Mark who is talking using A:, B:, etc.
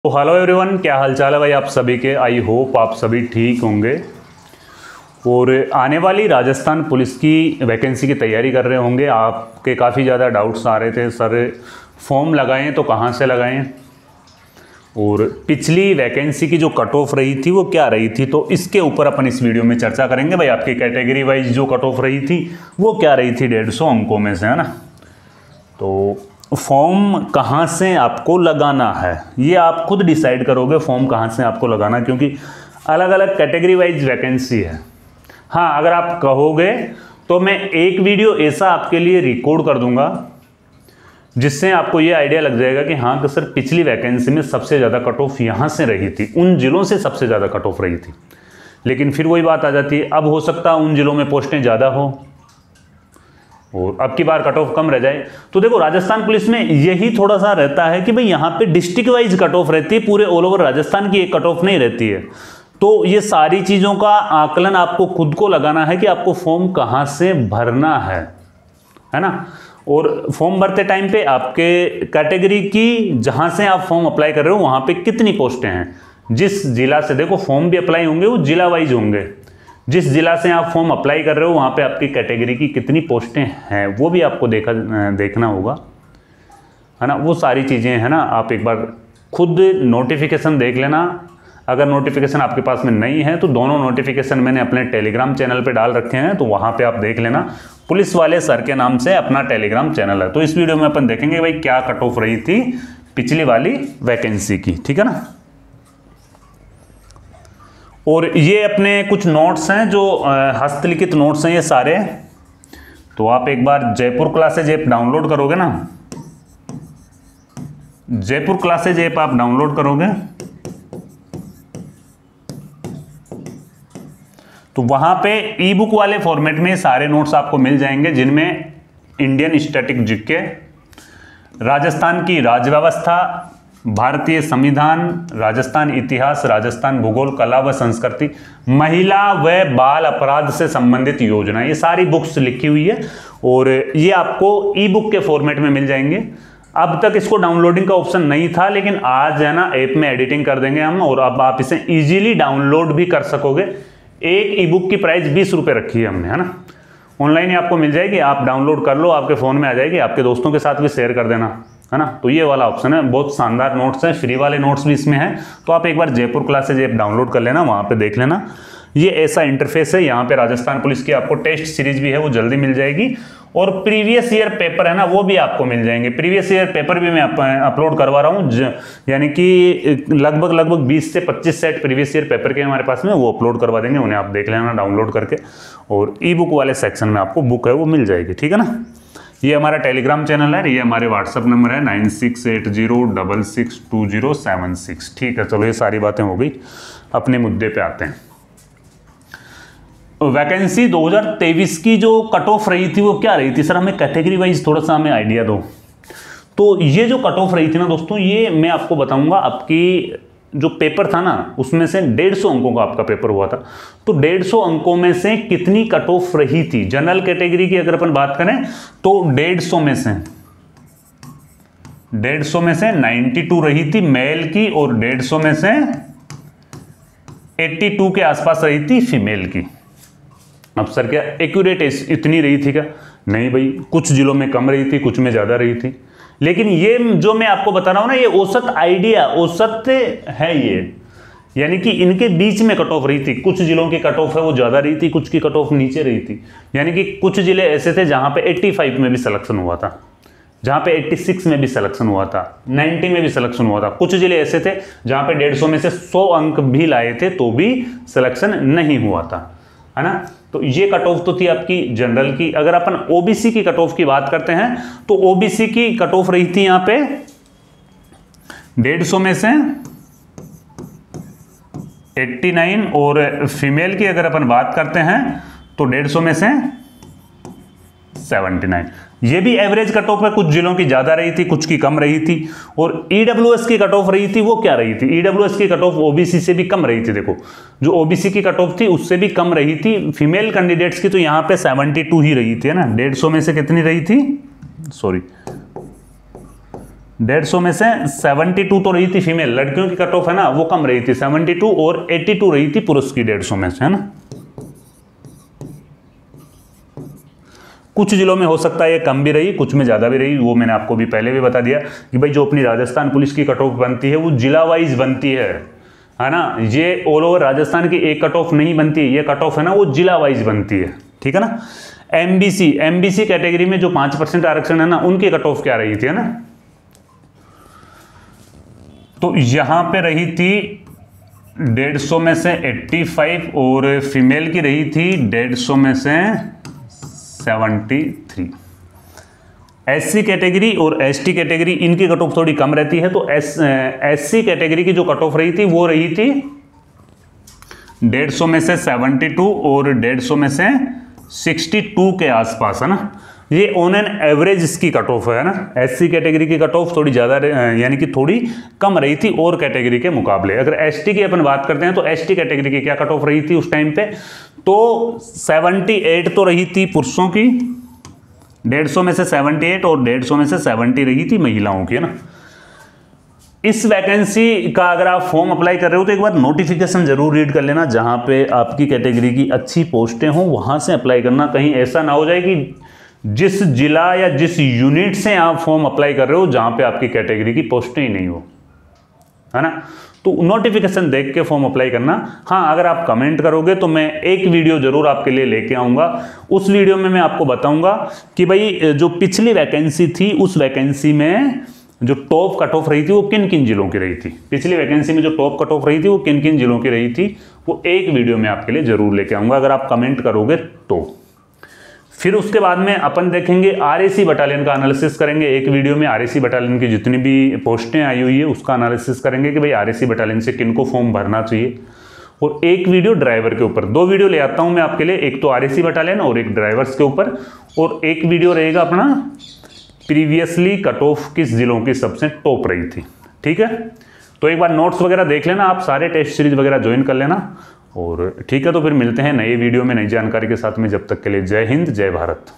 A: तो hello everyone, क्या हालचाल है भाई आप सभी के। आई होप आप सभी ठीक होंगे और आने वाली राजस्थान पुलिस की वैकेंसी की तैयारी कर रहे होंगे। आपके काफ़ी ज़्यादा डाउट्स आ रहे थे, सर फॉर्म लगाएं तो कहाँ से लगाएं और पिछली वैकेंसी की जो कट ऑफ रही थी वो क्या रही थी, तो इसके ऊपर अपन इस वीडियो में चर्चा करेंगे। भाई आपकी कैटेगरी वाइज जो कट ऑफ रही थी वो क्या रही थी 150 अंकों में से, है ना। तो फॉर्म कहाँ से आपको लगाना है ये आप खुद डिसाइड करोगे, फॉर्म कहाँ से आपको लगाना, क्योंकि अलग अलग कैटेगरी वाइज वैकेंसी है। हाँ, अगर आप कहोगे तो मैं एक वीडियो ऐसा आपके लिए रिकॉर्ड कर दूंगा जिससे आपको ये आइडिया लग जाएगा कि हाँ, तो सर पिछली वैकेंसी में सबसे ज़्यादा कट ऑफ यहाँ से रही थी, उन जिलों से सबसे ज़्यादा कट ऑफ रही थी। लेकिन फिर वही बात आ जाती है, अब हो सकता है उन जिलों में पोस्टें ज़्यादा हो और अब की बार कट ऑफ कम रह जाए। तो देखो, राजस्थान पुलिस में यही थोड़ा सा रहता है कि भाई यहाँ पे डिस्ट्रिक्ट वाइज कट ऑफ रहती है, पूरे ऑल ओवर राजस्थान की एक कट ऑफ नहीं रहती है। तो ये सारी चीज़ों का आकलन आपको खुद को लगाना है कि आपको फॉर्म कहाँ से भरना है ना। और फॉर्म भरते टाइम पे आपके कैटेगरी की जहाँ से आप फॉर्म अप्लाई कर रहे हो वहाँ पे कितनी पोस्टें हैं, जिस जिला से, देखो फॉर्म भी अप्लाई होंगे वो जिला वाइज होंगे, जिस जिला से आप फॉर्म अप्लाई कर रहे हो वहाँ पे आपकी कैटेगरी की कितनी पोस्टें हैं वो भी आपको देखना होगा, है ना। वो सारी चीज़ें हैं ना, आप एक बार खुद नोटिफिकेशन देख लेना। अगर नोटिफिकेशन आपके पास में नहीं है तो दोनों नोटिफिकेशन मैंने अपने टेलीग्राम चैनल पे डाल रखे हैं, तो वहाँ पे आप देख लेना। पुलिस वाले सर के नाम से अपना टेलीग्राम चैनल है। तो इस वीडियो में अपन देखेंगे भाई क्या कट ऑफ रही थी पिछली वाली वैकेंसी की, ठीक है ना। और ये अपने कुछ नोट्स हैं जो हस्तलिखित नोट्स हैं ये सारे। तो आप एक बार जयपुर क्लासेज ऐप डाउनलोड करोगे ना, जयपुर क्लासेज ऐप आप डाउनलोड करोगे तो वहां पे ई बुक वाले फॉर्मेट में सारे नोट्स आपको मिल जाएंगे, जिनमें इंडियन स्टैटिक जीके, राजस्थान की राज्य व्यवस्था, भारतीय संविधान, राजस्थान इतिहास, राजस्थान भूगोल, कला व संस्कृति, महिला व बाल अपराध से संबंधित योजना, ये सारी बुक्स लिखी हुई है और ये आपको ई बुक के फॉर्मेट में मिल जाएंगे। अब तक इसको डाउनलोडिंग का ऑप्शन नहीं था, लेकिन आज है ना ऐप में एडिटिंग कर देंगे हम और अब आप इसे इजीली डाउनलोड भी कर सकोगे। एक ई बुक की प्राइस 20 रुपये रखी है हमने, है ना। ऑनलाइन ही आपको मिल जाएगी, आप डाउनलोड कर लो, आपके फ़ोन में आ जाएगी, आपके दोस्तों के साथ भी शेयर कर देना, है ना। तो ये वाला ऑप्शन है, बहुत शानदार नोट्स हैं, फ्री वाले नोट्स भी इसमें हैं। तो आप एक बार जयपुर क्लासेज ऐप डाउनलोड कर लेना, वहाँ पे देख लेना। ये ऐसा इंटरफेस है। यहाँ पे राजस्थान पुलिस की आपको टेस्ट सीरीज भी है, वो जल्दी मिल जाएगी और प्रीवियस ईयर पेपर है ना वो भी आपको मिल जाएंगे। प्रीवियस ईयर पेपर भी मैं अपलोड करवा रहा हूँ, यानी कि लगभग 20 से 25 सेट प्रीवियस ईयर पेपर के हमारे पास में, वो अपलोड करवा देंगे, उन्हें आप देख लेना डाउनलोड करके। और ई बुक वाले सेक्शन में आपको बुक है वो मिल जाएगी, ठीक है ना। ये हमारा टेलीग्राम चैनल है, ये हमारे व्हाट्सअप नंबर है 9680662076, ठीक है। चलो ये सारी बातें हो गई, अपने मुद्दे पे आते हैं। वैकेंसी 2023 की जो कट ऑफ रही थी वो क्या रही थी, सर हमें कैटेगरी वाइज थोड़ा सा हमें आइडिया दो। तो ये जो कट ऑफ रही थी ना दोस्तों, ये मैं आपको बताऊंगा। आपकी जो पेपर था ना उसमें से 150 अंकों का आपका पेपर हुआ था, तो 150 अंकों में से कितनी कट ऑफ रही थी। जनरल कैटेगरी की अगर अपन बात करें तो 150 में से 92 रही थी मेल की और 150 में से 82 के आसपास रही थी फीमेल की। अब सर क्या एक्यूरेट इतनी रही थी क्या? नहीं भाई, कुछ जिलों में कम रही थी, कुछ में ज़्यादा रही थी। लेकिन ये जो मैं आपको बता रहा हूं ना, ये औसत आइडिया, औसत है ये, यानी कि इनके बीच में कट ऑफ रही थी। कुछ जिलों की कट ऑफ है वो ज़्यादा रही थी, कुछ की कट ऑफ नीचे रही थी। यानी कि कुछ जिले ऐसे थे जहां पे 85 में भी सिलेक्शन हुआ था, जहां पे 86 में भी सिलेक्शन हुआ था, 90 में भी सिलेक्शन हुआ था। कुछ जिले ऐसे थे जहां पे 150 में से 100 अंक भी लाए थे तो भी सिलेक्शन नहीं हुआ था, है ना। तो ये कट ऑफ तो थी आपकी जनरल की। अगर अपन ओबीसी की कट ऑफ की बात करते हैं तो ओबीसी की कट ऑफ रही थी यहां पे 150 में से 89 और फीमेल की अगर अपन बात करते हैं तो 150 में से 79। ये भी एवरेज कट ऑफ है, कुछ जिलों की ज्यादा रही थी, कुछ की कम रही थी। और ईडब्ल्यूएस की कट ऑफ रही थी वो क्या रही थी, ईडब्ल्यूएस की कट ऑफ ओबीसी से भी कम रही थी। देखो जो ओबीसी की कट ऑफ थी उससे भी कम रही थी। फीमेल कैंडिडेट्स की तो यहाँ पे 72 ही रही थी, है ना। 150 में से कितनी रही थी, सॉरी 150 में से 72 तो रही थी फीमेल, लड़कियों की कट ऑफ है ना वो कम रही थी 72, और 82 रही थी पुरुष की 150 में से, है ना। कुछ जिलों में हो सकता है ये कम भी रही, कुछ में ज़्यादा भी रही, वो मैंने आपको भी पहले भी बता दिया कि भाई जो अपनी राजस्थान पुलिस की कट ऑफ बनती है वो जिला वाइज बनती है ना। ये ऑल ओवर राजस्थान की एक कट ऑफ नहीं बनती, ये कट ऑफ है ना वो जिला वाइज बनती है, ठीक है ना। एमबीसी कैटेगरी में जो 5% आरक्षण है ना उनकी कट ऑफ क्या रही थी, है ना। तो यहां पे रही थी 150 में से 85 और फीमेल की रही थी 150 में से 73। एससी कैटेगरी और एसटी कैटेगरी इनकी कट ऑफ थोड़ी कम रहती है, तो एससी कैटेगरी की जो कट ऑफ रही थी वो रही थी 150 में से 72 और 150 में से 62 के आसपास, है ना। ये ऑन एन एवरेज इसकी कट ऑफ है ना। एससी कैटेगरी की कट ऑफ थोड़ी ज़्यादा यानी कि थोड़ी कम रही थी और कैटेगरी के मुकाबले। अगर एसटी की अपन बात करते हैं तो एसटी कैटेगरी की क्या कट ऑफ रही थी उस टाइम पे, तो 78 तो रही थी पुरुषों की, 150 में से 78 और 150 में से 70 रही थी महिलाओं की, है ना। इस वैकेंसी का अगर आप फॉर्म अप्लाई कर रहे हो तो एक बार नोटिफिकेशन जरूर रीड कर लेना, जहां पे आपकी कैटेगरी की अच्छी पोस्टें हों वहां से अप्लाई करना। कहीं ऐसा ना हो जाए कि जिस जिला या जिस यूनिट से आप फॉर्म अप्लाई कर रहे हो जहां पे आपकी कैटेगरी की पोस्टें ही नहीं हो, है ना। तो नोटिफिकेशन देख के फॉर्म अप्लाई करना। हाँ, अगर आप कमेंट करोगे तो मैं एक वीडियो जरूर आपके लिए लेके आऊँगा। उस वीडियो में मैं आपको बताऊँगा कि भाई जो पिछली वैकेंसी थी उस वैकेंसी में जो टॉप कट ऑफ रही थी वो किन किन जिलों की रही थी। पिछली वैकेंसी में जो टॉप कट ऑफ रही थी वो किन किन जिलों की रही थी, वो एक वीडियो में आपके लिए जरूर लेके आऊँगा अगर आप कमेंट करोगे तो। फिर उसके बाद में अपन देखेंगे आरएसी बटालियन का एनालिसिस करेंगे। एक वीडियो में आरएसी बटालियन की जितनी भी पोस्टें आई हुई है उसका एनालिसिस करेंगे कि भाई आरएसी बटालियन से किनको फॉर्म भरना चाहिए, और एक वीडियो ड्राइवर के ऊपर। 2 वीडियो ले आता हूं मैं आपके लिए, एक तो आरएसी बटालियन और एक ड्राइवर्स के ऊपर, और एक वीडियो रहेगा अपना प्रीवियसली कट ऑफ किस जिलों की सबसे टॉप रही थी, ठीक है। तो एक बार नोट्स वगैरह देख लेना, आप सारे टेस्ट सीरीज वगैरह ज्वाइन कर लेना, और ठीक है। तो फिर मिलते हैं नए वीडियो में नई जानकारी के साथ में। जब तक के लिए जय हिंद, जय भारत।